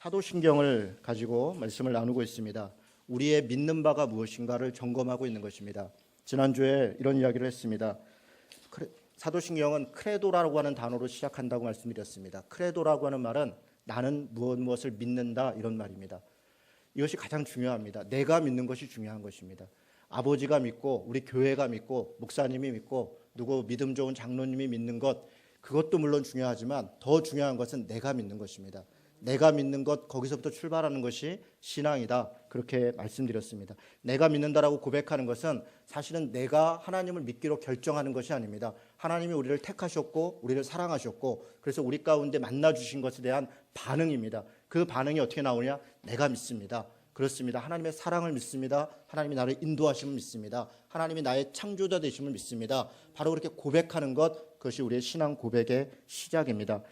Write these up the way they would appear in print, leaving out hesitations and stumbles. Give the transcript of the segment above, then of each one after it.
사도신경을 가지고 말씀을 나누고 있습니다. 우리의 믿는 바가 무엇인가를 점검하고 있는 것입니다. 지난주에 이런 이야기를 했습니다. 사도신경은 크레도라고 하는 단어로 시작한다고 말씀드렸습니다. 크레도라고 하는 말은 나는 무엇을 믿는다, 이런 말입니다. 이것이 가장 중요합니다. 내가 믿는 것이 중요한 것입니다. 아버지가 믿고 우리 교회가 믿고 목사님이 믿고 누구 믿음 좋은 장로님이 믿는 것, 그것도 물론 중요하지만 더 중요한 것은 내가 믿는 것입니다. 내가 믿는 것, 거기서부터 출발하는 것이 신앙이다, 그렇게 말씀드렸습니다. 내가 믿는다라고 고백하는 것은 사실은 내가 하나님을 믿기로 결정하는 것이 아닙니다. 하나님이 우리를 택하셨고 우리를 사랑하셨고 그래서 우리 가운데 만나주신 것에 대한 반응입니다. 그 반응이 어떻게 나오냐? 내가 믿습니다. 그렇습니다. 하나님의 사랑을 믿습니다. 하나님이 나를 인도하심을 믿습니다. 하나님이 나의 창조자 되심을 믿습니다. 바로 그렇게 고백하는 것, 그것이 우리의 신앙 고백의 시작입니다.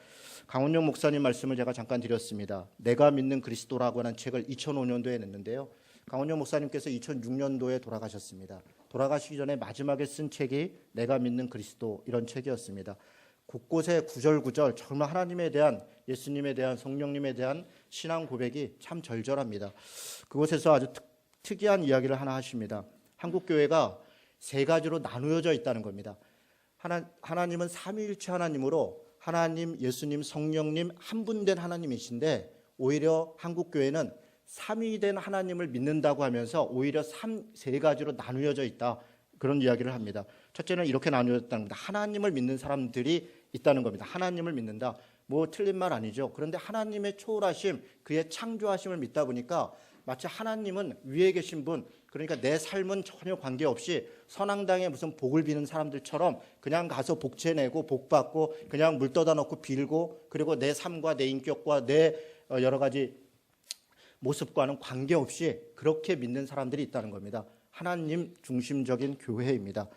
강원영 목사님 말씀을 제가 잠깐 드렸습니다. 내가 믿는 그리스도라고 하는 책을 2005년도에 냈는데요. 강원영 목사님께서 2006년도에 돌아가셨습니다. 돌아가시기 전에 마지막에 쓴 책이 내가 믿는 그리스도, 이런 책이었습니다. 곳곳에 구절구절 정말 하나님에 대한, 예수님에 대한, 성령님에 대한 신앙 고백이 참 절절합니다. 그곳에서 아주 특이한 이야기를 하나 하십니다. 한국 교회가 세 가지로 나누어져 있다는 겁니다. 하나님은 삼위일체 하나님으로 하나님, 예수님, 성령님 한 분 된 하나님이신데 오히려 한국 교회는 삼위된 하나님을 믿는다고 하면서 오히려 세 가지로 나누어져 있다, 그런 이야기를 합니다. 첫째는 이렇게 나누어졌다는 겁니다. 하나님을 믿는 사람들이 있다는 겁니다. 하나님을 믿는다, 뭐 틀린 말 아니죠. 그런데 하나님의 초월하심, 그의 창조하심을 믿다 보니까 마치 하나님은 위에 계신 분, 그러니까 내 삶은 전혀 관계없이 선앙당에 무슨 복을 비는 사람들처럼 그냥 가서 복채내고 복받고 그냥 물 떠다 놓고 빌고, 그리고 내 삶과 내 인격과 내 여러 가지 모습과는 관계없이 그렇게 믿는 사람들이 있다는 겁니다. 하나님 중심적인 교회입니다.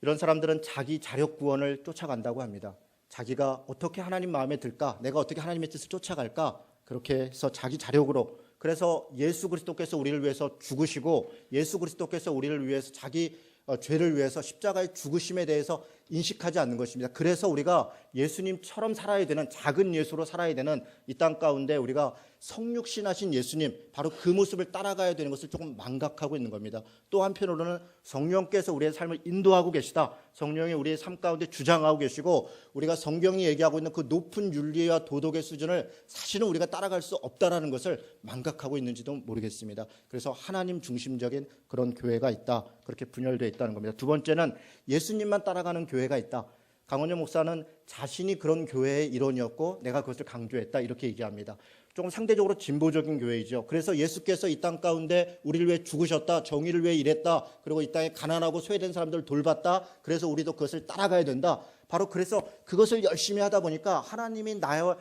이런 사람들은 자기 자력 구원을 쫓아간다고 합니다. 자기가 어떻게 하나님 마음에 들까? 내가 어떻게 하나님의 뜻을 쫓아갈까? 그렇게 해서 자기 자력으로, 그래서 예수 그리스도께서 우리를 위해서 죽으시고 예수 그리스도께서 우리를 위해서 자기 죄를 위해서 십자가의 죽으심에 대해서 인식하지 않는 것입니다. 그래서 우리가 예수님처럼 살아야 되는, 작은 예수로 살아야 되는 이 땅 가운데 우리가 성육신하신 예수님, 바로 그 모습을 따라가야 되는 것을 조금 망각하고 있는 겁니다. 또 한편으로는 성령께서 우리의 삶을 인도하고 계시다, 성령이 우리의 삶 가운데 주장하고 계시고 우리가 성경이 얘기하고 있는 그 높은 윤리와 도덕의 수준을 사실은 우리가 따라갈 수 없다라는 것을 망각하고 있는지도 모르겠습니다. 그래서 하나님 중심적인 그런 교회가 있다, 그렇게 분열되어 있다는 겁니다. 두 번째는 예수님만 따라가는 교회가 있다. 강원영 목사는 자신이 그런 교회의 일원이었고 내가 그것을 강조했다, 이렇게 얘기합니다. 조금 상대적으로 진보적인 교회이죠. 그래서 예수께서 이 땅 가운데 우리를 위해 죽으셨다, 정의를 위해 일했다, 그리고 이 땅에 가난하고 소외된 사람들을 돌봤다, 그래서 우리도 그것을 따라가야 된다. 바로 그래서 그것을 열심히 하다 보니까 하나님이 나와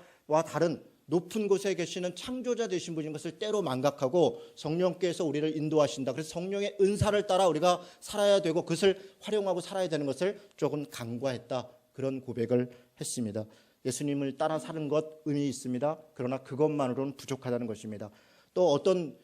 다른 높은 곳에 계시는 창조자 되신 분인 것을 때로 망각하고 성령께서 우리를 인도하신다, 그래서 성령의 은사를 따라 우리가 살아야 되고 그것을 활용하고 살아야 되는 것을 조금 간과했다, 그런 고백을 했습니다. 예수님을 따라 사는 것 의미 있습니다. 그러나 그것만으로는 부족하다는 것입니다. 또 어떤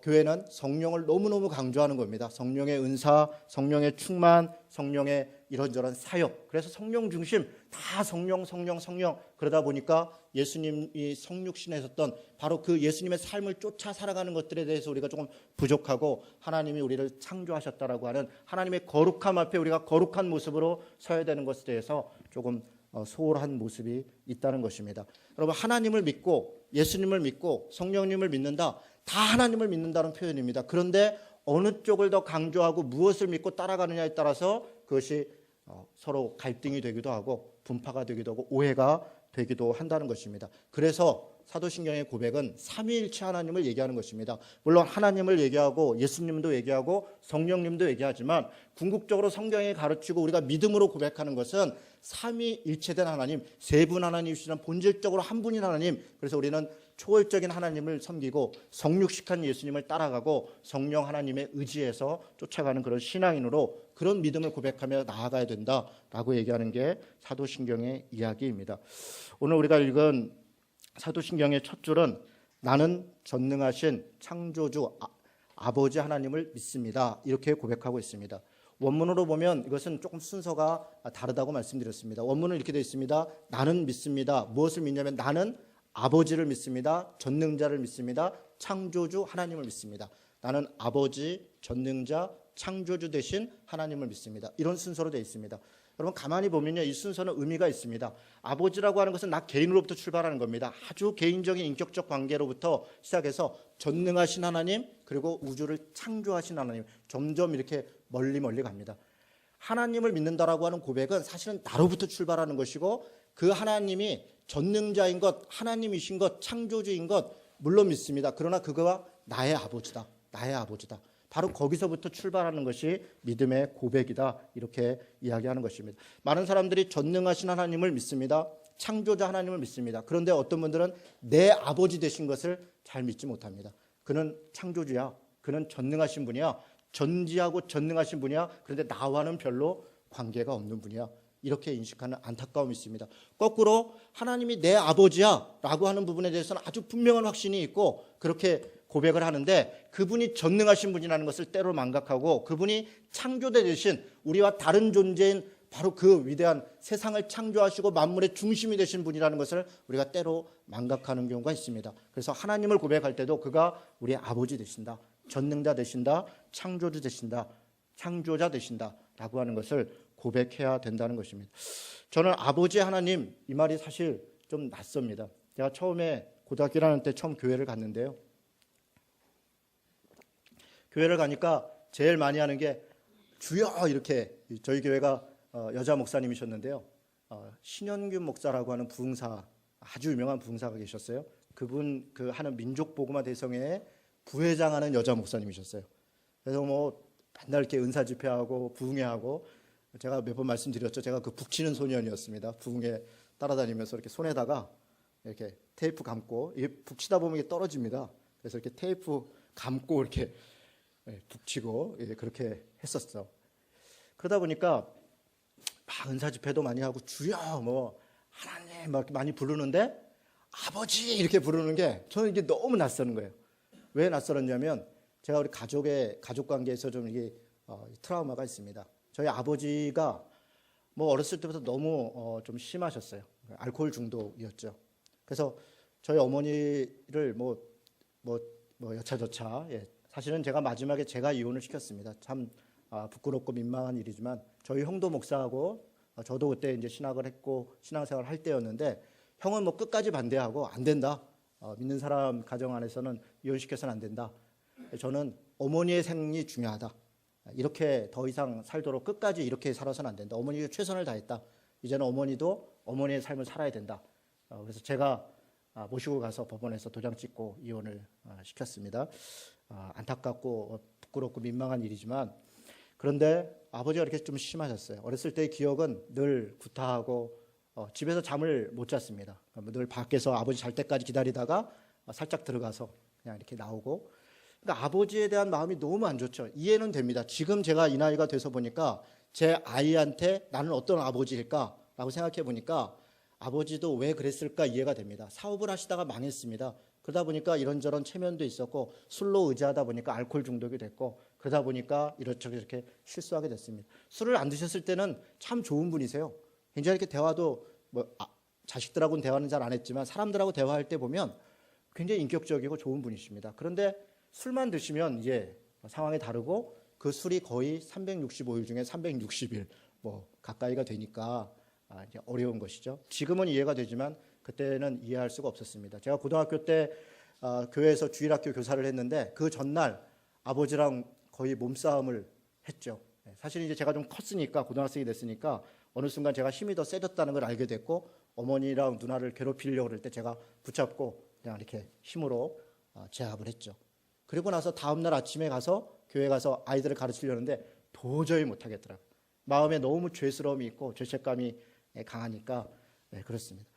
교회는 성령을 너무너무 강조하는 겁니다. 성령의 은사, 성령의 충만, 성령의 이런저런 사역, 그래서 성령 중심, 다 성령 성령 성령, 그러다 보니까 예수님이 성육신하셨던 바로 그 예수님의 삶을 쫓아 살아가는 것들에 대해서 우리가 조금 부족하고 하나님이 우리를 창조하셨다라고 하는 하나님의 거룩함 앞에 우리가 거룩한 모습으로 서야 되는 것에 대해서 조금 소홀한 모습이 있다는 것입니다. 여러분, 하나님을 믿고 예수님을 믿고 성령님을 믿는다, 다 하나님을 믿는다는 표현입니다. 그런데 어느 쪽을 더 강조하고 무엇을 믿고 따라가느냐에 따라서 그것이 서로 갈등이 되기도 하고 분파가 되기도 하고 오해가 되기도 한다는 것입니다. 그래서 사도신경의 고백은 삼위일체 하나님을 얘기하는 것입니다. 물론 하나님을 얘기하고 예수님도 얘기하고 성령님도 얘기하지만 궁극적으로 성경에 가르치고 우리가 믿음으로 고백하는 것은 삼위일체된 하나님, 세 분 하나님이시는 본질적으로 한 분인 하나님, 그래서 우리는 초월적인 하나님을 섬기고 성육식한 예수님을 따라가고 성령 하나님의 의지에서 쫓아가는 그런 신앙인으로 그런 믿음을 고백하며 나아가야 된다라고 얘기하는 게 사도신경의 이야기입니다. 오늘 우리가 읽은 사도신경의 첫 줄은 나는 전능하신 창조주 아버지 하나님을 믿습니다, 이렇게 고백하고 있습니다. 원문으로 보면 이것은 조금 순서가 다르다고 말씀드렸습니다. 원문은 이렇게 되어 있습니다. 나는 믿습니다. 무엇을 믿냐면 나는 아버지를 믿습니다. 전능자를 믿습니다. 창조주 하나님을 믿습니다. 나는 아버지, 전능자, 창조주 되신 하나님을 믿습니다. 이런 순서로 되어 있습니다. 여러분 가만히 보면요, 이 순서는 의미가 있습니다. 아버지라고 하는 것은 나 개인으로부터 출발하는 겁니다. 아주 개인적인 인격적 관계로부터 시작해서 전능하신 하나님, 그리고 우주를 창조하신 하나님, 점점 이렇게 멀리 갑니다. 하나님을 믿는다라고 하는 고백은 사실은 나로부터 출발하는 것이고, 그 하나님이 전능자인 것, 하나님이신 것, 창조주인 것 물론 믿습니다. 그러나 그거가 나의 아버지다. 나의 아버지다. 바로 거기서부터 출발하는 것이 믿음의 고백이다. 이렇게 이야기하는 것입니다. 많은 사람들이 전능하신 하나님을 믿습니다. 창조자 하나님을 믿습니다. 그런데 어떤 분들은 내 아버지 되신 것을 잘 믿지 못합니다. 그는 창조주야. 그는 전능하신 분이야. 전지하고 전능하신 분이야. 그런데 나와는 별로 관계가 없는 분이야. 이렇게 인식하는 안타까움이 있습니다. 거꾸로 하나님이 내 아버지야 라고 하는 부분에 대해서는 아주 분명한 확신이 있고 그렇게 고백을 하는데, 그분이 전능하신 분이라는 것을 때로 망각하고, 그분이 창조대 되신 우리와 다른 존재인 바로 그 위대한 세상을 창조하시고 만물의 중심이 되신 분이라는 것을 우리가 때로 망각하는 경우가 있습니다. 그래서 하나님을 고백할 때도 그가 우리의 아버지 되신다, 전능자 되신다, 창조주 되신다, 창조자 되신다 라고 하는 것을 고백해야 된다는 것입니다. 저는 아버지 하나님, 이 말이 사실 좀 낯섭니다. 제가 처음에 고등학교 1학년 때 처음 교회를 갔는데요, 교회를 가니까 제일 많이 하는 게 주여 이렇게, 저희 교회가 여자 목사님이셨는데요, 신현균 목사라고 하는 부흥사, 아주 유명한 부흥사가 계셨어요. 그분 그 하는 민족복음화 대성회의 부회장하는 여자 목사님이셨어요. 그래서 뭐 맨날 이렇게 은사 집회하고 부흥회하고, 제가 몇 번 말씀드렸죠. 제가 그 북치는 소년이었습니다. 부흥회 따라다니면서 이렇게 손에다가 이렇게 테이프 감고, 이게 북치다 보면 이게 떨어집니다. 그래서 이렇게 테이프 감고 이렇게 북치고 그렇게 했었어. 그러다 보니까 막 은사 집회도 많이 하고 주여 뭐 하나님 막 많이 부르는데 아버지 이렇게 부르는 게 저는 이게 너무 낯서는 거예요. 왜 낯설었냐면 제가 우리 가족 관계에서 좀 이게 트라우마가 있습니다. 저희 아버지가 뭐 어렸을 때부터 너무 좀 심하셨어요. 알코올 중독이었죠. 그래서 저희 어머니를 뭐 여차저차, 사실은 제가 마지막에 제가 이혼을 시켰습니다. 참 부끄럽고 민망한 일이지만 저희 형도 목사하고 저도 그때 이제 신학을 했고 신앙생활을 할 때였는데, 형은 뭐 끝까지 반대하고 안 된다. 믿는 사람 가정 안에서는 이혼시켜서는 안 된다. 저는 어머니의 생이 중요하다. 이렇게 더 이상 살도록 끝까지 이렇게 살아서는 안 된다. 어머니가 최선을 다했다. 이제는 어머니도 어머니의 삶을 살아야 된다. 그래서 제가 모시고 가서 법원에서 도장 찍고 이혼을 시켰습니다. 안타깝고 부끄럽고 민망한 일이지만, 그런데 아버지가 이렇게 좀 심하셨어요. 어렸을 때의 기억은 늘 구타하고 집에서 잠을 못 잤습니다. 늘 밖에서 아버지 잘 때까지 기다리다가 살짝 들어가서 그냥 이렇게 나오고, 그러니까 아버지에 대한 마음이 너무 안 좋죠. 이해는 됩니다. 지금 제가 이 나이가 돼서 보니까 제 아이한테 나는 어떤 아버지일까라고 생각해 보니까 아버지도 왜 그랬을까 이해가 됩니다. 사업을 하시다가 망했습니다. 그러다 보니까 이런저런 체면도 있었고 술로 의지하다 보니까 알코올 중독이 됐고, 그러다 보니까 이렇게 실수하게 됐습니다. 술을 안 드셨을 때는 참 좋은 분이세요. 굉장히 이렇게 대화도 자식들하고는 대화는 잘 안 했지만 사람들하고 대화할 때 보면 굉장히 인격적이고 좋은 분이십니다. 그런데 술만 드시면 이제 상황이 다르고, 그 술이 거의 365일 중에 360일 뭐 가까이가 되니까 이제 어려운 것이죠. 지금은 이해가 되지만 그때는 이해할 수가 없었습니다. 제가 고등학교 때 교회에서 주일학교 교사를 했는데 그 전날 아버지랑 거의 몸싸움을 했죠. 사실 이제 제가 좀 컸으니까, 고등학생이 됐으니까 어느 순간 제가 힘이 더 세졌다는 걸 알게 됐고, 어머니랑 누나를 괴롭히려고 그럴 때 제가 붙잡고 그냥 이렇게 힘으로 제압을 했죠. 그리고 나서 다음날 아침에 가서 교회 가서 아이들을 가르치려는데 도저히 못하겠더라고요. 마음에 너무 죄스러움이 있고 죄책감이 강하니까. 그렇습니다.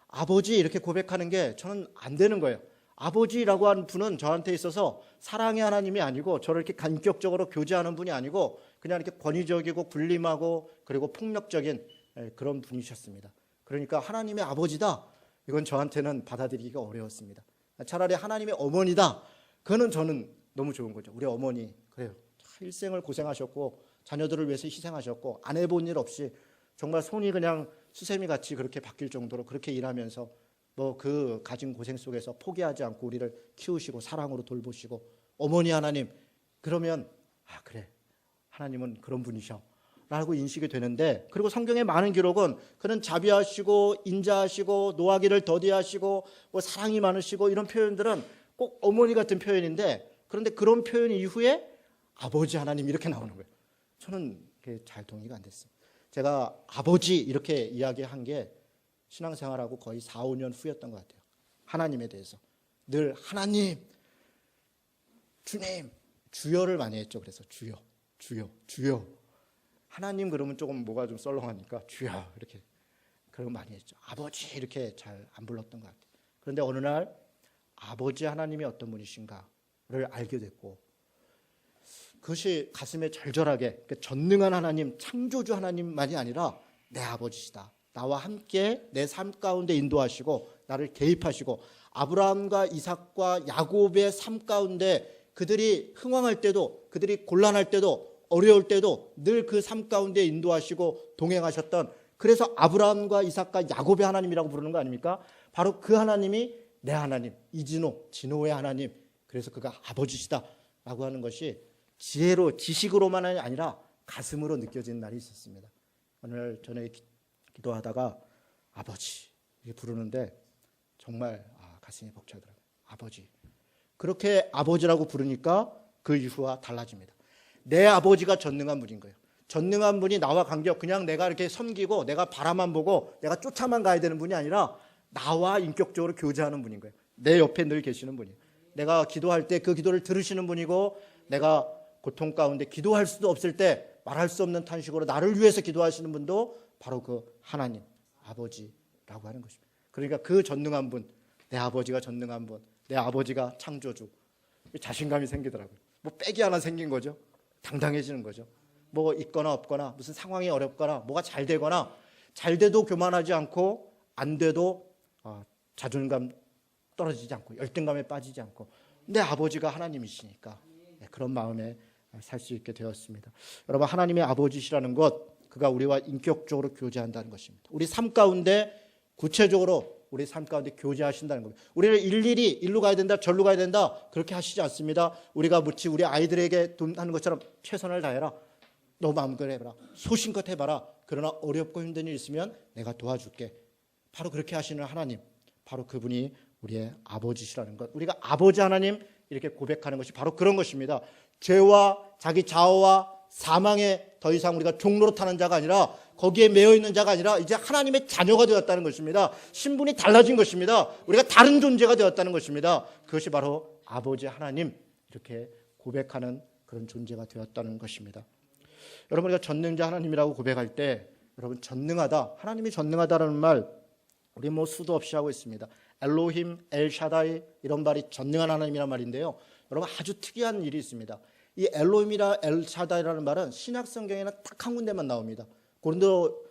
아버지 이렇게 고백하는 게 저는 안 되는 거예요. 아버지라고 하는 분은 저한테 있어서 사랑의 하나님이 아니고, 저를 이렇게 간격적으로 교제하는 분이 아니고 그냥 이렇게 권위적이고 군림하고 그리고 폭력적인 그런 분이셨습니다. 그러니까 하나님의 아버지다, 이건 저한테는 받아들이기가 어려웠습니다. 차라리 하나님의 어머니다, 그거는 저는 너무 좋은 거죠. 우리 어머니 그래요. 일생을 고생하셨고 자녀들을 위해서 희생하셨고 안 해본 일 없이 정말 손이 그냥 수세미 같이 그렇게 바뀔 정도로 그렇게 일하면서 뭐 그 가진 고생 속에서 포기하지 않고 우리를 키우시고 사랑으로 돌보시고 어머니 하나님 그러면 그래 하나님은 그런 분이셔 라고 인식이 되는데, 그리고 성경의 많은 기록은 그는 자비하시고 인자하시고 노하기를 더디하시고 뭐 사랑이 많으시고 이런 표현들은 꼭 어머니 같은 표현인데, 그런데 그런 표현 이후에 아버지 하나님 이렇게 나오는 거예요. 저는 그게 잘 동의가 안 됐어요. 제가 아버지 이렇게 이야기한 게 신앙생활하고 거의 4, 5년 후였던 것 같아요. 하나님에 대해서 늘 하나님, 주님, 주여를 많이 했죠. 그래서 주여, 주여, 주여. 하나님 그러면 조금 뭐가 좀 썰렁하니까 주여 이렇게 그런 거 많이 했죠. 아버지 이렇게 잘 안 불렀던 것 같아요. 그런데 어느 날 아버지 하나님이 어떤 분이신가를 알게 됐고, 그것이 가슴에 절절하게 전능한 하나님, 창조주 하나님만이 아니라 내 아버지시다. 나와 함께 내 삶 가운데 인도하시고 나를 개입하시고 아브라함과 이삭과 야곱의 삶 가운데 그들이 흥황할 때도, 그들이 곤란할 때도, 어려울 때도 늘 그 삶 가운데 인도하시고 동행하셨던, 그래서 아브라함과 이삭과 야곱의 하나님이라고 부르는 거 아닙니까? 바로 그 하나님이 내 하나님, 이진호, 진호의 하나님, 그래서 그가 아버지시다라고 하는 것이 지혜로, 지식으로만 아니라 가슴으로 느껴진 날이 있었습니다. 오늘 저녁에 기도하다가 아버지 이렇게 부르는데 정말 가슴이 벅차더라고요. 아버지. 그렇게 아버지라고 부르니까 그 이후와 달라집니다. 내 아버지가 전능한 분인 거예요. 전능한 분이 나와 관계, 그냥 내가 이렇게 섬기고 내가 바라만 보고 내가 쫓아만 가야 되는 분이 아니라 나와 인격적으로 교제하는 분인 거예요. 내 옆에 늘 계시는 분이에요. 내가 기도할 때 그 기도를 들으시는 분이고, 내가 고통 가운데 기도할 수도 없을 때 말할 수 없는 탄식으로 나를 위해서 기도하시는 분도 바로 그 하나님, 아버지라고 하는 것입니다. 그러니까 그 전능한 분, 내 아버지가 전능한 분, 내 아버지가 창조주, 자신감이 생기더라고요. 뭐 빽이 하나 생긴 거죠. 당당해지는 거죠. 뭐 있거나 없거나 무슨 상황이 어렵거나 뭐가 잘 되거나, 잘 돼도 교만하지 않고 안 돼도 자존감 떨어지지 않고 열등감에 빠지지 않고 내 아버지가 하나님이시니까 그런 마음에 살 수 있게 되었습니다. 여러분, 하나님의 아버지시라는 것, 그가 우리와 인격적으로 교제한다는 것입니다. 우리 삶 가운데 구체적으로 우리 삶 가운데 교제하신다는 겁니다. 우리를 일일이 일로 가야 된다, 절로 가야 된다 그렇게 하시지 않습니다. 우리가 마치 우리 아이들에게 하는 것처럼 최선을 다해라, 너 마음대로 해봐라, 소신껏 해봐라, 그러나 어렵고 힘든 일 있으면 내가 도와줄게. 바로 그렇게 하시는 하나님, 바로 그분이 우리의 아버지시라는 것, 우리가 아버지 하나님 이렇게 고백하는 것이 바로 그런 것입니다. 죄와 자기 자아와 사망에 더 이상 우리가 종노릇하는 자가 아니라, 거기에 매여 있는 자가 아니라 이제 하나님의 자녀가 되었다는 것입니다. 신분이 달라진 것입니다. 우리가 다른 존재가 되었다는 것입니다. 그것이 바로 아버지 하나님, 이렇게 고백하는 그런 존재가 되었다는 것입니다. 여러분, 우리가 전능자 하나님이라고 고백할 때, 여러분, 전능하다, 하나님이 전능하다라는 말 우리 뭐 수도 없이 하고 있습니다. 엘로힘, 엘샤다이, 이런 말이 전능한 하나님이란 말인데요. 여러분, 아주 특이한 일이 있습니다. 이 엘로힘이라 엘샤다이라는 말은 신약 성경에는 딱 한 군데만 나옵니다. 고린도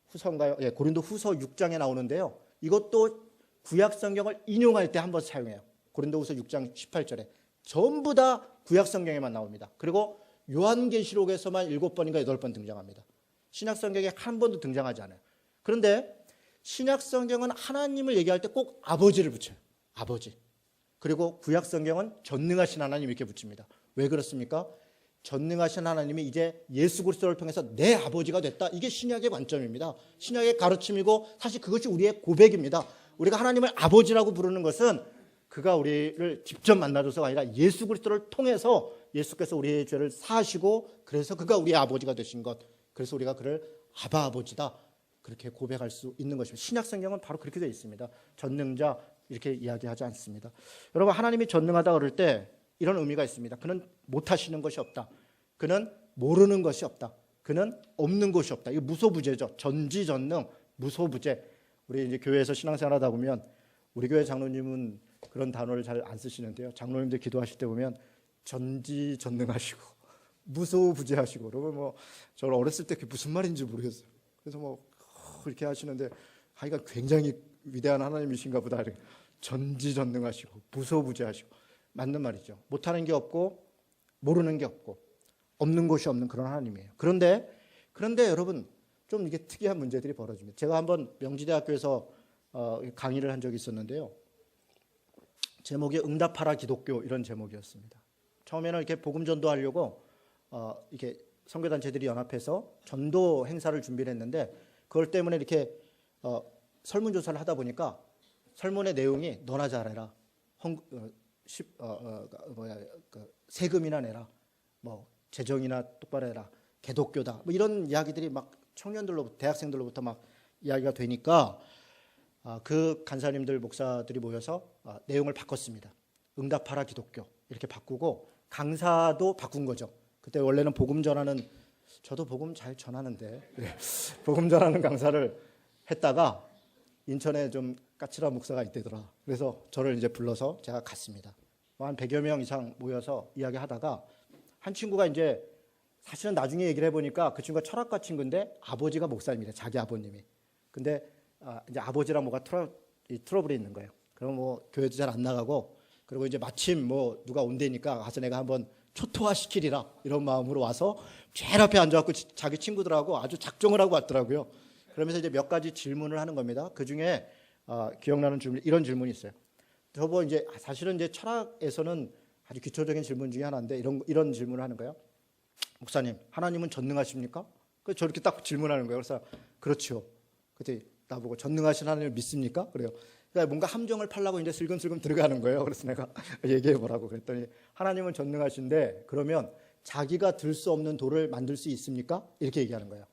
후서인가요? 예, 고린도 후서 6장에 나오는데요. 이것도 구약 성경을 인용할 때 한번 사용해요. 고린도 후서 6장 18절에 전부 다 구약 성경에만 나옵니다. 그리고 요한계시록에서만 7번인가 8번 등장합니다. 신약 성경에 한 번도 등장하지 않아요. 그런데 신약 성경은 하나님을 얘기할 때 꼭 아버지를 붙여요. 아버지. 그리고 구약 성경은 전능하신 하나님 이렇게 붙입니다. 왜 그렇습니까? 전능하신 하나님이 이제 예수 그리스도를 통해서 내 아버지가 됐다. 이게 신약의 관점입니다. 신약의 가르침이고 사실 그것이 우리의 고백입니다. 우리가 하나님을 아버지라고 부르는 것은 그가 우리를 직접 만나줘서가 아니라 예수 그리스도를 통해서 예수께서 우리의 죄를 사하시고 그래서 그가 우리의 아버지가 되신 것, 그래서 우리가 그를 아바 아버지다 그렇게 고백할 수 있는 것입니다. 신약 성경은 바로 그렇게 되어 있습니다. 전능자 이렇게 이야기하지 않습니다. 여러분, 하나님이 전능하다 그럴 때 이런 의미가 있습니다. 그는 못하시는 것이 없다. 그는 모르는 것이 없다. 그는 없는 것이 없다. 이거 무소부재죠. 전지전능, 무소부재. 우리 이제 교회에서 신앙생활하다 보면 우리 교회 장로님은 그런 단어를 잘 안 쓰시는데요. 장로님들 기도하실 때 보면 전지전능하시고 무소부재하시고, 여러분 뭐 저는 어렸을 때 그게 무슨 말인지 모르겠어요. 그래서 뭐 이렇게 하시는데 하여간 굉장히 위대한 하나님이신가 보다. 전지전능하시고 무소부재하시고, 맞는 말이죠. 못하는 게 없고 모르는 게 없고 없는 것이 없는 그런 하나님이에요. 그런데 여러분, 좀 이게 특이한 문제들이 벌어집니다. 제가 한번 명지대학교에서 강의를 한 적이 있었는데요. 제목이 응답하라 기독교 이런 제목이었습니다. 처음에는 이렇게 복음 전도하려고 이렇게 선교단체들이 연합해서 전도 행사를 준비를 했는데 그걸 때문에 이렇게 설문조사를 하다 보니까 설문의 내용이 너나 잘해라, 세금이나 내라, 뭐 재정이나 똑바로 해라, 개독교다, 뭐 이런 이야기들이 막 청년들로부터 대학생들로부터 막 이야기가 되니까 그 간사님들 목사들이 모여서 내용을 바꿨습니다. 응답하라 기독교 이렇게 바꾸고 강사도 바꾼 거죠. 그때 원래는 복음 전하는, 저도 복음 잘 전하는데 복음 전하는 강사를 했다가 인천에 좀 까칠한 목사가 있대더라. 그래서 저를 이제 불러서 제가 갔습니다. 한 100여 명 이상 모여서 이야기하다가 한 친구가 이제 사실은 나중에 얘기를 해보니까 그 친구가 철학과 친구인데 아버지가 목사님이래, 자기 아버님이. 근데 이제 아버지랑 뭐가 트러블이 있는 거예요. 그럼 뭐 교회도 잘 안 나가고, 그리고 이제 마침 뭐 누가 온대니까 가서 내가 한번 초토화 시키리라 이런 마음으로 와서 제일 앞에 앉아갖고 자기 친구들하고 아주 작정을 하고 왔더라고요. 그러면서 이제 몇 가지 질문을 하는 겁니다. 그 중에 기억나는 질문, 이런 질문이 있어요. 저거 이제 사실은 이제 철학에서는 아주 기초적인 질문 중에 하나인데 이런 질문을 하는 거예요. 목사님, 하나님은 전능하십니까? 그 저렇게 딱 질문하는 거예요. 그래서 그렇죠. 그때 나보고 전능하신 하나님을 믿습니까? 그래요. 그러니까 뭔가 함정을 팔라고 이제 슬금슬금 들어가는 거예요. 그래서 내가 얘기해 보라고 그랬더니 하나님은 전능하신데 그러면 자기가 들 수 없는 돌을 만들 수 있습니까? 이렇게 얘기하는 거예요.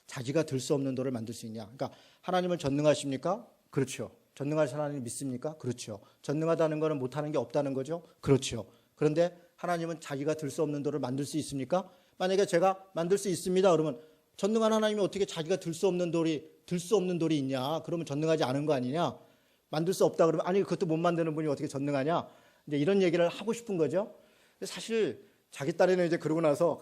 자기가 들 수 없는 돌을 만들 수 있냐? 그러니까 하나님은 전능하십니까? 그렇죠. 전능하신 하나님 믿습니까? 그렇죠. 전능하다는 것은 못하는 게 없다는 거죠? 그렇죠. 그런데 하나님은 자기가 들 수 없는 돌을 만들 수 있습니까? 만약에 제가 만들 수 있습니다. 그러면 전능한 하나님이 어떻게 자기가 들 수 없는 돌이 있냐? 그러면 전능하지 않은 거 아니냐? 만들 수 없다 그러면 아니 그것도 못 만드는 분이 어떻게 전능하냐? 이제 이런 얘기를 하고 싶은 거죠. 사실 자기 딸에는 이제 그러고 나서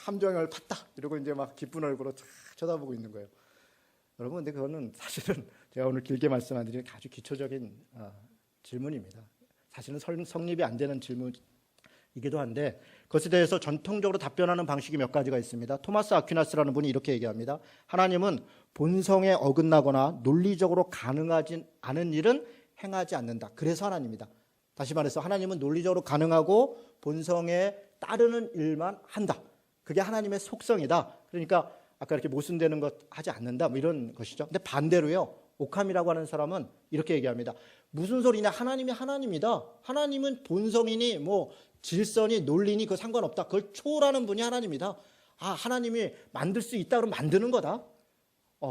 함정을 팠다 이러고 이제 막 기쁜 얼굴로 쳐다보고 있는 거예요. 여러분, 근데 그거는 사실은 제가 오늘 길게 말씀 안 드리는 아주 기초적인 질문입니다. 사실은 성립이 안 되는 질문이기도 한데 그것에 대해서 전통적으로 답변하는 방식이 몇 가지가 있습니다. 토마스 아퀴나스라는 분이 이렇게 얘기합니다. 하나님은 본성에 어긋나거나 논리적으로 가능하지 않은 일은 행하지 않는다. 그래서 하나님이다. 다시 말해서 하나님은 논리적으로 가능하고 본성에 따르는 일만 한다. 그게 하나님의 속성이다. 그러니까 아까 이렇게 모순되는 것 하지 않는다, 뭐 이런 것이죠. 근데 반대로요, 오캄이라고 하는 사람은 이렇게 얘기합니다. 무슨 소리냐? 하나님이 하나님이다. 하나님은 본성이니 뭐 질서니 논리니 그거 상관없다. 그걸 초월하는 분이 하나님이다. 하나님이 만들 수 있다 그러면 만드는 거다.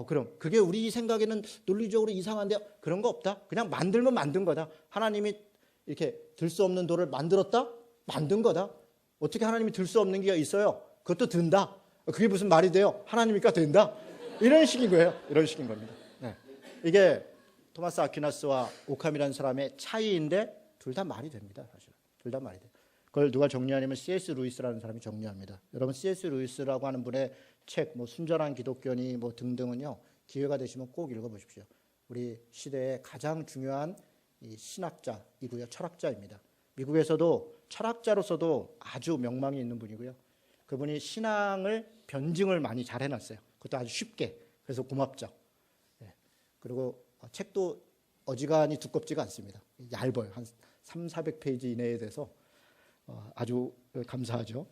그럼 그게 우리 생각에는 논리적으로 이상한데 그런 거 없다. 그냥 만들면 만든 거다. 하나님이 이렇게 들 수 없는 돌을 만들었다? 만든 거다. 어떻게 하나님이 들 수 없는 게 있어요? 그것도 든다. 그게 무슨 말이 돼요? 하나님이니까 된다. 이런 식인 거예요. 이런 식인 겁니다. 네. 이게 토마스 아퀴나스와 오캄이라는 사람의 차이인데 둘 다 말이 됩니다. 사실 둘 다 말이 돼요. 그걸 누가 정리하냐면 C.S. 루이스라는 사람이 정리합니다. 여러분 C.S. 루이스라고 하는 분의 책, 뭐 순전한 기독교니 뭐 등등은요, 기회가 되시면 꼭 읽어보십시오. 우리 시대의 가장 중요한 이 신학자이고요, 철학자입니다. 미국에서도 철학자로서도 아주 명망이 있는 분이고요. 그분이 신앙을 변증을 많이 잘 해놨어요. 그것도 아주 쉽게. 그래서 고맙죠. 네. 그리고 책도 어지간히 두껍지가 않습니다. 얇아요. 한 300~400페이지 이내에 돼서 아주 감사하죠.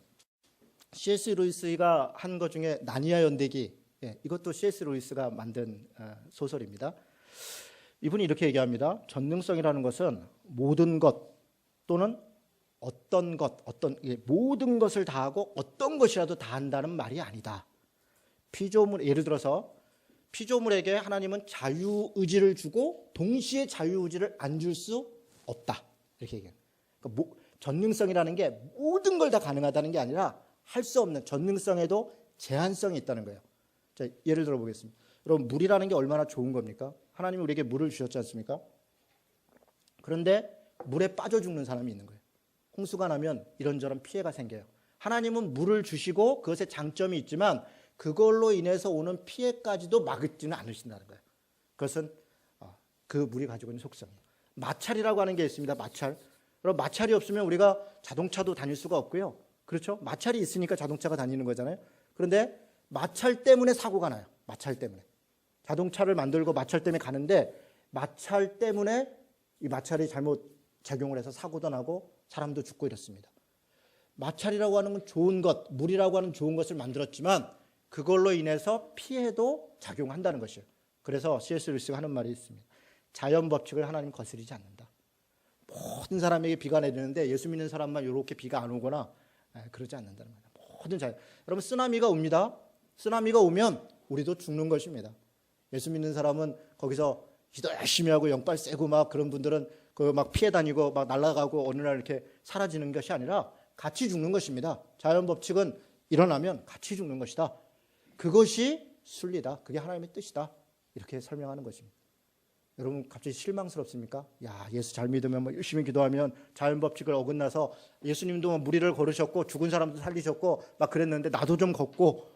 C.S. 루이스가 한 것 중에 나니아 연대기, 이것도 C.S. 루이스가 만든 소설입니다. 이분이 이렇게 얘기합니다. 전능성이라는 것은 모든 것 또는 어떤 것, 모든 것을 다 하고 어떤 것이라도 다 한다는 말이 아니다. 예를 들어서 피조물에게 하나님은 자유의지를 주고 동시에 자유의지를 안 줄 수 없다. 이렇게 얘기해요. 그러니까 전능성이라는 게 모든 걸 다 가능하다는 게 아니라 할 수 없는, 전능성에도 제한성이 있다는 거예요. 자, 예를 들어 보겠습니다. 여러분, 물이라는 게 얼마나 좋은 겁니까? 하나님이 우리에게 물을 주셨지 않습니까? 그런데 물에 빠져 죽는 사람이 있는 거예요. 홍수가 나면 이런저런 피해가 생겨요. 하나님은 물을 주시고 그것에 장점이 있지만 그걸로 인해서 오는 피해까지도 막지는 않으신다는 거예요. 그것은 그 물이 가지고 있는 속성이에요. 마찰이라고 하는 게 있습니다. 마찰. 그럼 마찰이 없으면 우리가 자동차도 다닐 수가 없고요. 그렇죠? 마찰이 있으니까 자동차가 다니는 거잖아요. 그런데 마찰 때문에 사고가 나요. 마찰 때문에. 자동차를 만들고 마찰 때문에 가는데 마찰 때문에 이 마찰이 잘못 작용을 해서 사고도 나고 사람도 죽고 이렇습니다. 마찰이라고 하는 건 좋은 것, 물이라고 하는 좋은 것을 만들었지만 그걸로 인해서 피해도 작용한다는 것이에요. 그래서 C.S. 루이스가 하는 말이 있습니다. 자연 법칙을 하나님 거스르지 않는다. 모든 사람에게 비가 내리는데 예수 믿는 사람만 이렇게 비가 안 오거나 그러지 않는다는 거예요. 모든 자연. 여러분 쓰나미가 옵니다. 쓰나미가 오면 우리도 죽는 것입니다. 예수 믿는 사람은 거기서 기도 열심히 하고 영빨 세고 막 그런 분들은 그 막 피해 다니고 막 날아가고 어느 날 이렇게 사라지는 것이 아니라 같이 죽는 것입니다. 자연 법칙은 일어나면 같이 죽는 것이다. 그것이 순리다. 그게 하나님의 뜻이다. 이렇게 설명하는 것입니다. 여러분 갑자기 실망스럽습니까? 야, 예수 잘 믿으면 뭐 열심히 기도하면 자연 법칙을 어긋나서 예수님도 무리를 걸으셨고 죽은 사람도 살리셨고 막 그랬는데 나도 좀 걷고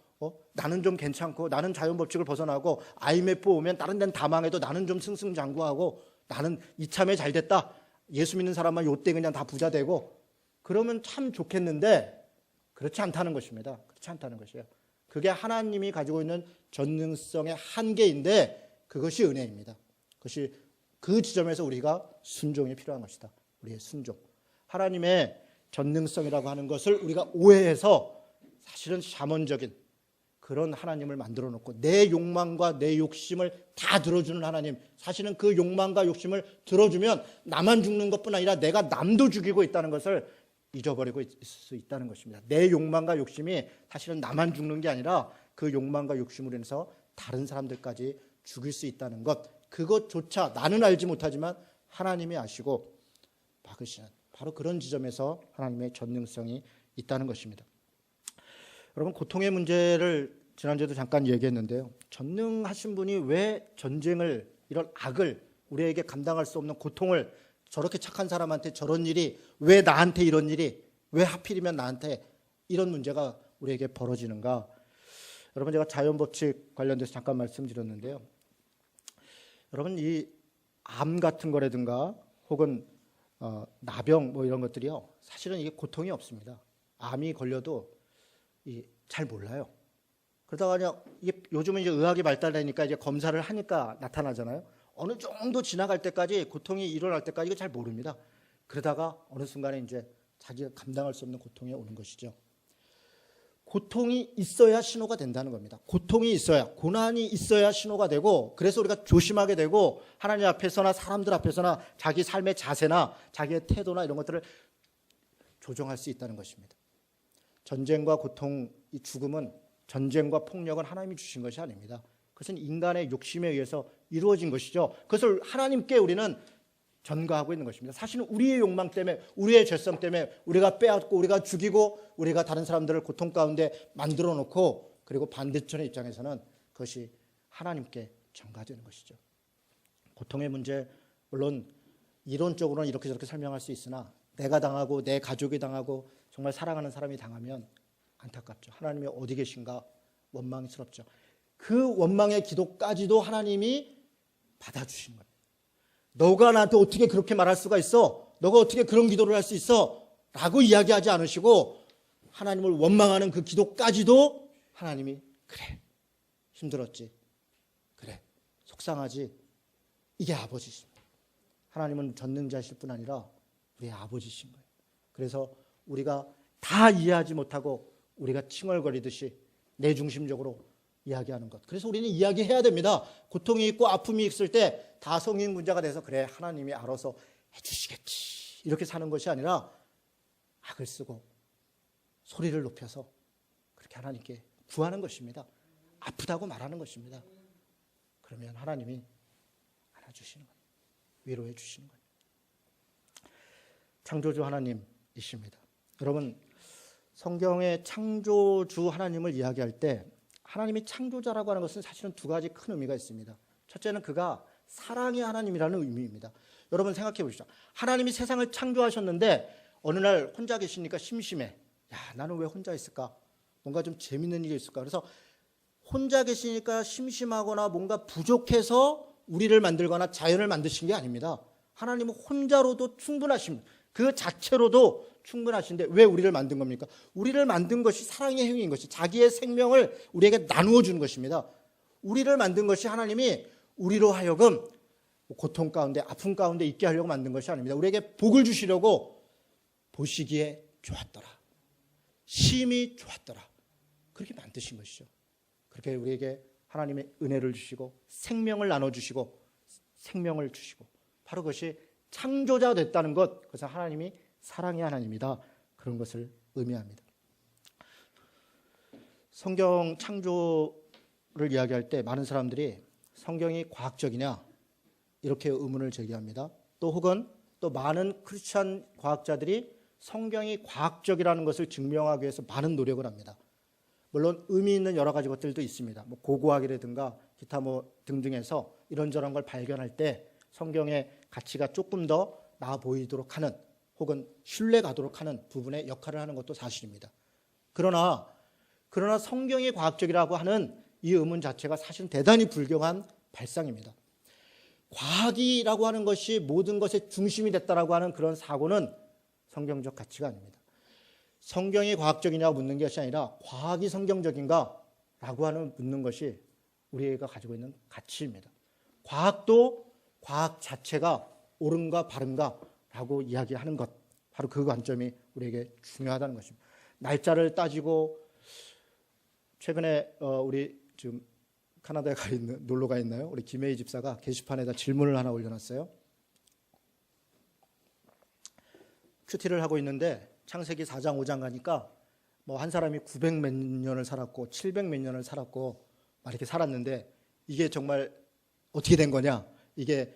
나는 좀 괜찮고 나는 자연 법칙을 벗어나고 IMF 오면 다른 데는 다 망해도 나는 좀 승승장구하고 나는 이참에 잘 됐다. 예수 믿는 사람만 요때 그냥 다 부자 되고 그러면 참 좋겠는데 그렇지 않다는 것입니다. 그렇지 않다는 것이에요. 그게 하나님이 가지고 있는 전능성의 한계인데 그것이 은혜입니다. 그것이 그 지점에서 우리가 순종이 필요한 것이다. 우리의 순종. 하나님의 전능성이라고 하는 것을 우리가 오해해서 사실은 샤먼적인 그런 하나님을 만들어 놓고 내 욕망과 내 욕심을 다 들어주는 하나님. 사실은 그 욕망과 욕심을 들어주면 나만 죽는 것뿐 아니라 내가 남도 죽이고 있다는 것을 잊어버리고 있을 수 있다는 것입니다. 내 욕망과 욕심이 사실은 나만 죽는 게 아니라 그 욕망과 욕심으로 인해서 다른 사람들까지 죽일 수 있다는 것. 그것조차 나는 알지 못하지만 하나님이 아시고 막으시는 바로 그런 지점에서 하나님의 전능성이 있다는 것입니다. 여러분 고통의 문제를 지난주에도 잠깐 얘기했는데요. 전능하신 분이 왜 전쟁을 이런 악을 우리에게 감당할 수 없는 고통을 저렇게 착한 사람한테 저런 일이 왜 나한테 이런 일이 왜 하필이면 나한테 이런 문제가 우리에게 벌어지는가. 여러분 제가 자연법칙 관련돼서 잠깐 말씀드렸는데요. 여러분 이 암 같은 거라든가 혹은 나병 뭐 이런 것들이요. 사실은 이게 고통이 없습니다. 암이 걸려도 잘 몰라요. 그러다가 그냥 이게 요즘은 이제 의학이 발달되니까 이제 검사를 하니까 나타나잖아요. 어느 정도 지나갈 때까지 고통이 일어날 때까지 이거 잘 모릅니다. 그러다가 어느 순간에 이제 자기가 감당할 수 없는 고통이 오는 것이죠. 고통이 있어야 신호가 된다는 겁니다. 고통이 있어야, 고난이 있어야 신호가 되고 그래서 우리가 조심하게 되고 하나님 앞에서나 사람들 앞에서나 자기 삶의 자세나 자기의 태도나 이런 것들을 조정할 수 있다는 것입니다. 전쟁과 고통, 이 죽음은 전쟁과 폭력은 하나님이 주신 것이 아닙니다. 그것은 인간의 욕심에 의해서 이루어진 것이죠. 그것을 하나님께 우리는 전가하고 있는 것입니다. 사실은 우리의 욕망 때문에 우리의 죄성 때문에 우리가 빼앗고 우리가 죽이고 우리가 다른 사람들을 고통 가운데 만들어 놓고 그리고 반대편의 입장에서는 그것이 하나님께 전가되는 것이죠. 고통의 문제 물론 이론적으로는 이렇게 저렇게 설명할 수 있으나 내가 당하고 내 가족이 당하고 정말 사랑하는 사람이 당하면 안타깝죠. 하나님이 어디 계신가 원망스럽죠. 그 원망의 기도까지도 하나님이 받아주시는 겁니다. 너가 나한테 어떻게 그렇게 말할 수가 있어? 너가 어떻게 그런 기도를 할 수 있어? 라고 이야기하지 않으시고 하나님을 원망하는 그 기도까지도 하나님이 그래 힘들었지 그래 속상하지 이게 아버지십니다. 하나님은 전능자실 뿐 아니라 우리의 아버지신 거예요. 그래서 우리가 다 이해하지 못하고 우리가 칭얼거리듯이 내중심적으로 이야기하는 것. 그래서 우리는 이야기해야 됩니다. 고통이 있고 아픔이 있을 때 다 성인군자가 돼서 그래 하나님이 알아서 해주시겠지 이렇게 사는 것이 아니라 악을 쓰고 소리를 높여서 그렇게 하나님께 구하는 것입니다. 아프다고 말하는 것입니다. 그러면 하나님이 알아주시는 거예요. 위로해 주시는 거예요. 창조주 하나님이십니다. 여러분 성경의 창조주 하나님을 이야기할 때 하나님이 창조자라고 하는 것은 사실은 두 가지 큰 의미가 있습니다. 첫째는 그가 사랑의 하나님이라는 의미입니다. 여러분 생각해 보시죠. 하나님이 세상을 창조하셨는데 어느 날 혼자 계시니까 심심해. 야, 나는 왜 혼자 있을까? 뭔가 좀 재밌는 일이 있을까? 그래서 혼자 계시니까 심심하거나 뭔가 부족해서 우리를 만들거나 자연을 만드신 게 아닙니다. 하나님은 혼자로도 충분하십니다. 그 자체로도 충분하신데 왜 우리를 만든 겁니까? 우리를 만든 것이 사랑의 행위인 것이 자기의 생명을 우리에게 나누어 주는 것입니다. 우리를 만든 것이 하나님이 우리로 하여금 고통 가운데 아픔 가운데 있게 하려고 만든 것이 아닙니다. 우리에게 복을 주시려고 보시기에 좋았더라. 심히 좋았더라. 그렇게 만드신 것이죠. 그렇게 우리에게 하나님의 은혜를 주시고 생명을 나눠주시고 생명을 주시고 바로 그것이 창조자가 됐다는 것, 그래서 하나님이 사랑의 하나님이다, 그런 것을 의미합니다. 성경 창조를 이야기할 때 많은 사람들이 성경이 과학적이냐 이렇게 의문을 제기합니다. 또 혹은 또 많은 크리스찬 과학자들이 성경이 과학적이라는 것을 증명하기 위해서 많은 노력을 합니다. 물론 의미 있는 여러 가지 것들도 있습니다. 뭐 고고학이라든가 기타 뭐 등등해서 이런저런 걸 발견할 때 성경의 가치가 조금 더 나아 보이도록 하는 혹은 신뢰 가도록 하는 부분의 역할을 하는 것도 사실입니다. 그러나 성경이 과학적이라고 하는 이 의문 자체가 사실은 대단히 불경한 발상입니다. 과학이라고 하는 것이 모든 것의 중심이 됐다라고 하는 그런 사고는 성경적 가치가 아닙니다. 성경이 과학적이냐고 묻는 것이 아니라 과학이 성경적인가라고 하는 묻는 것이 우리가 가지고 있는 가치입니다. 과학도 과학 자체가 옳은가 바른가라고 이야기하는 것, 바로 그 관점이 우리에게 중요하다는 것입니다. 날짜를 따지고 최근에 우리 지금 캐나다에 놀러 가 있나요? 우리 김혜희 집사가 게시판에다 질문을 하나 올려놨어요. 큐티를 하고 있는데 창세기 4장 5장 가니까 뭐 한 사람이 900 몇 년을 살았고 700 몇 년을 살았고 막 이렇게 살았는데 이게 정말 어떻게 된 거냐? 이게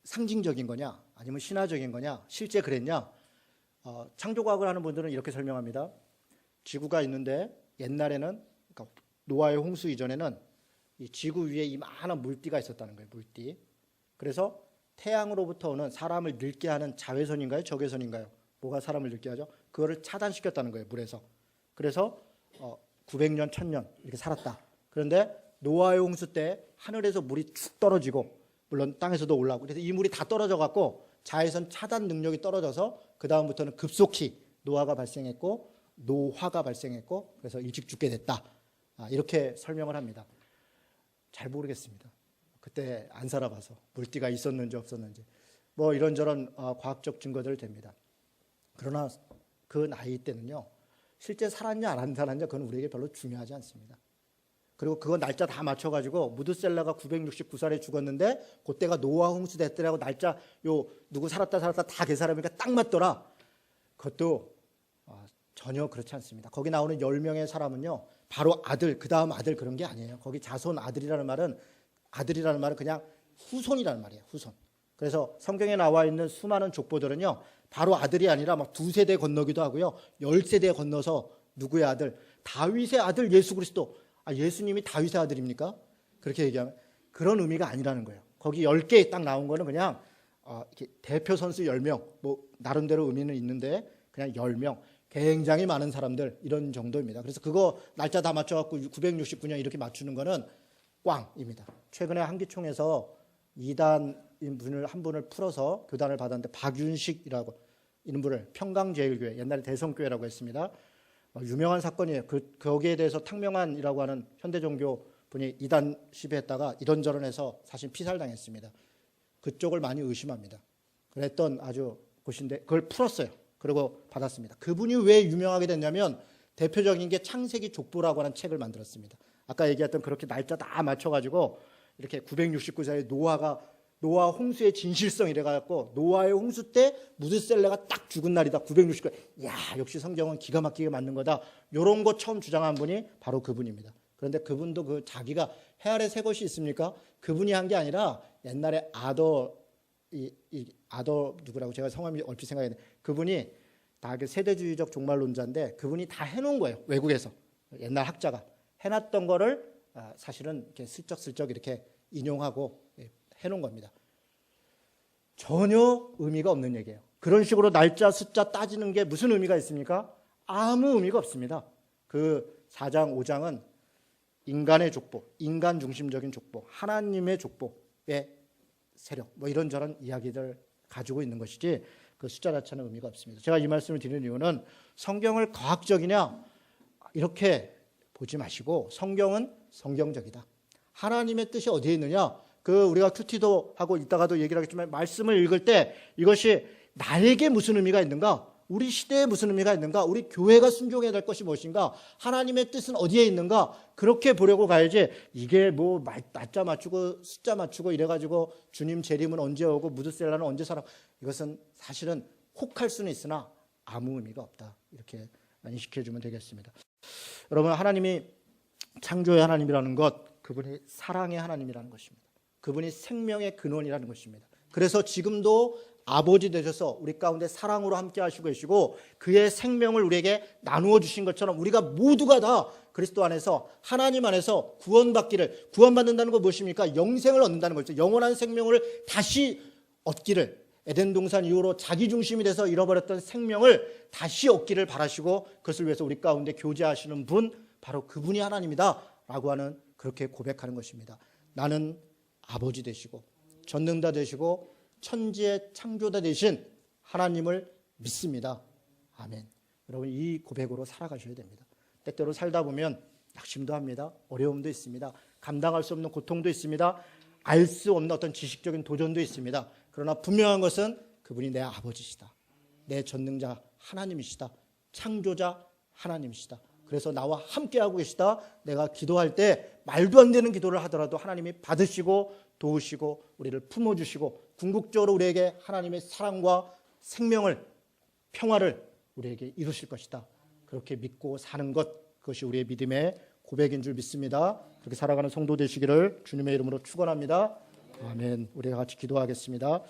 상징적인 거냐? 아니면 신화적인 거냐? 실제 그랬냐? 창조과학을 하는 분들은 이렇게 설명합니다. 지구가 있는데 옛날에는, 그러니까 노아의 홍수 이전에는 이 지구 위에 이만한 물띠가 있었다는 거예요. 물띠. 그래서 태양으로부터 오는 사람을 늙게 하는 자외선인가요? 적외선인가요? 뭐가 사람을 늙게 하죠? 그거를 차단시켰다는 거예요. 물에서. 그래서 900년, 1000년 이렇게 살았다. 그런데 노아의 홍수 때 하늘에서 물이 축 떨어지고, 물론 땅에서도 올라오고, 그래서 이 물이 다 떨어져 갖고 자외선 차단 능력이 떨어져서 그 다음부터는 급속히 노화가 발생했고 노화가 발생했고, 그래서 일찍 죽게 됐다. 이렇게 설명을 합니다. 잘 모르겠습니다. 그때 안 살아봐서 물띠가 있었는지 없었는지 뭐 이런저런 과학적 증거들 됩니다. 그러나 그 나이 때는요, 실제 살았냐 안 살았냐 그건 우리에게 별로 중요하지 않습니다. 그리고 그거 날짜 다 맞춰가지고 무드셀라가 969살에 죽었는데 그때가 노아 홍수 됐더라고 날짜 누구 살았다 다 계산하니까 딱 맞더라. 그것도 전혀 그렇지 않습니다. 거기 나오는 10명의 사람은요, 바로 아들, 그 다음 아들 그런 게 아니에요. 거기 자손 아들이라는 말은 그냥 후손이라는 말이에요. 후손. 그래서 성경에 나와 있는 수많은 족보들은요, 바로 아들이 아니라 막 2세대 건너기도 하고요, 10세대 건너서 누구의 아들, 다윗의 아들 예수 그리스도. 예수님이 다윗의 아들입니까? 그렇게 얘기하면 그런 의미가 아니라는 거예요. 거기 10개 딱 나온 거는 그냥 이렇게 대표 선수 10명, 뭐 나름대로 의미는 있는데 그냥 10명, 굉장히 많은 사람들, 이런 정도입니다. 그래서 그거 날짜 다 맞춰갖고 969년 이렇게 맞추는 거는 꽝입니다. 최근에 한기총에서 2단인 분을 한 분을 풀어서 교단을 받았는데, 박윤식이라고 이런 분을, 평강제일교회, 옛날에 대성교회라고 했습니다. 유명한 사건이에요. 거기에 대해서 탕명환이라고 하는 현대종교 분이 2단 시비했다가 이런저런 해서 사실 피살당했습니다. 그쪽을 많이 의심합니다. 그랬던 아주 곳인데 그걸 풀었어요. 그리고 받았습니다. 그분이 왜 유명하게 됐냐면 대표적인 게 창세기 족보라고 하는 책을 만들었습니다. 아까 얘기했던 그렇게 날짜 다 맞춰가지고 이렇게 969살에 노아 홍수의 진실성 이래가지고 노아의 홍수 때 무드셀라가 딱 죽은 날이다. 969. 야, 역시 성경은 기가 막히게 맞는 거다. 이런 거 처음 주장한 분이 바로 그분입니다. 그런데 그분도 그 자기가 해 아래 새 것이 있습니까? 그분이 한 게 아니라 옛날에 아더 누구라고 제가 성함이 얼핏 생각했는데 그분이 다 그 세대주의적 종말론자인데 그분이 다 해놓은 거예요. 외국에서 옛날 학자가 해놨던 거를 사실은 이렇게 슬쩍슬쩍 이렇게 인용하고 해놓은 겁니다. 전혀 의미가 없는 얘기예요. 그런 식으로 날짜 숫자 따지는 게 무슨 의미가 있습니까? 아무 의미가 없습니다. 그 4장 5장은 인간의 족보, 인간 중심적인 족보, 하나님의 족보의 세력, 뭐 이런저런 이야기들 가지고 있는 것이지 그 숫자 자체는 의미가 없습니다. 제가 이 말씀을 드리는 이유는 성경을 과학적이냐 이렇게 보지 마시고 성경은 성경적이다. 하나님의 뜻이 어디에 있느냐? 우리가 큐티도 하고 이따가도 얘기를 하겠지만 말씀을 읽을 때 이것이 나에게 무슨 의미가 있는가? 우리 시대에 무슨 의미가 있는가? 우리 교회가 순종해야 될 것이 무엇인가? 하나님의 뜻은 어디에 있는가? 그렇게 보려고 가야지 이게 뭐 날짜 맞추고 숫자 맞추고 이래가지고 주님 재림은 언제 오고 무드셀라는 언제 살아? 이것은 사실은 혹할 수는 있으나 아무 의미가 없다. 이렇게 인식해주면 되겠습니다. 여러분, 하나님이 창조의 하나님이라는 것, 그분이 사랑의 하나님이라는 것입니다. 그분이 생명의 근원이라는 것입니다. 그래서 지금도 아버지 되셔서 우리 가운데 사랑으로 함께 하시고 계시고 그의 생명을 우리에게 나누어 주신 것처럼 우리가 모두가 다 그리스도 안에서 하나님 안에서 구원받는다는 건 무엇입니까? 영생을 얻는다는 거죠. 영원한 생명을 다시 얻기를, 에덴 동산 이후로 자기 중심이 돼서 잃어버렸던 생명을 다시 얻기를 바라시고 그것을 위해서 우리 가운데 교제하시는 분, 바로 그분이 하나님이다 라고 하는, 그렇게 고백하는 것입니다. 나는 아버지 되시고 전능자 되시고 천지의 창조자 되신 하나님을 믿습니다. 아멘. 여러분, 이 고백으로 살아가셔야 됩니다. 때때로 살다 보면 낙심도 합니다. 어려움도 있습니다. 감당할 수 없는 고통도 있습니다. 알 수 없는 어떤 지식적인 도전도 있습니다. 그러나 분명한 것은 그분이 내 아버지시다. 내 전능자 하나님이시다. 창조자 하나님이시다. 그래서 나와 함께하고 계시다. 내가 기도할 때 말도 안 되는 기도를 하더라도 하나님이 받으시고 도우시고 우리를 품어주시고 궁극적으로 우리에게 하나님의 사랑과 생명을, 평화를 우리에게 이루실 것이다. 그렇게 믿고 사는 것, 그것이 우리의 믿음의 고백인 줄 믿습니다. 그렇게 살아가는 성도 되시기를 주님의 이름으로 축원합니다. 아멘. 우리가 같이 기도하겠습니다.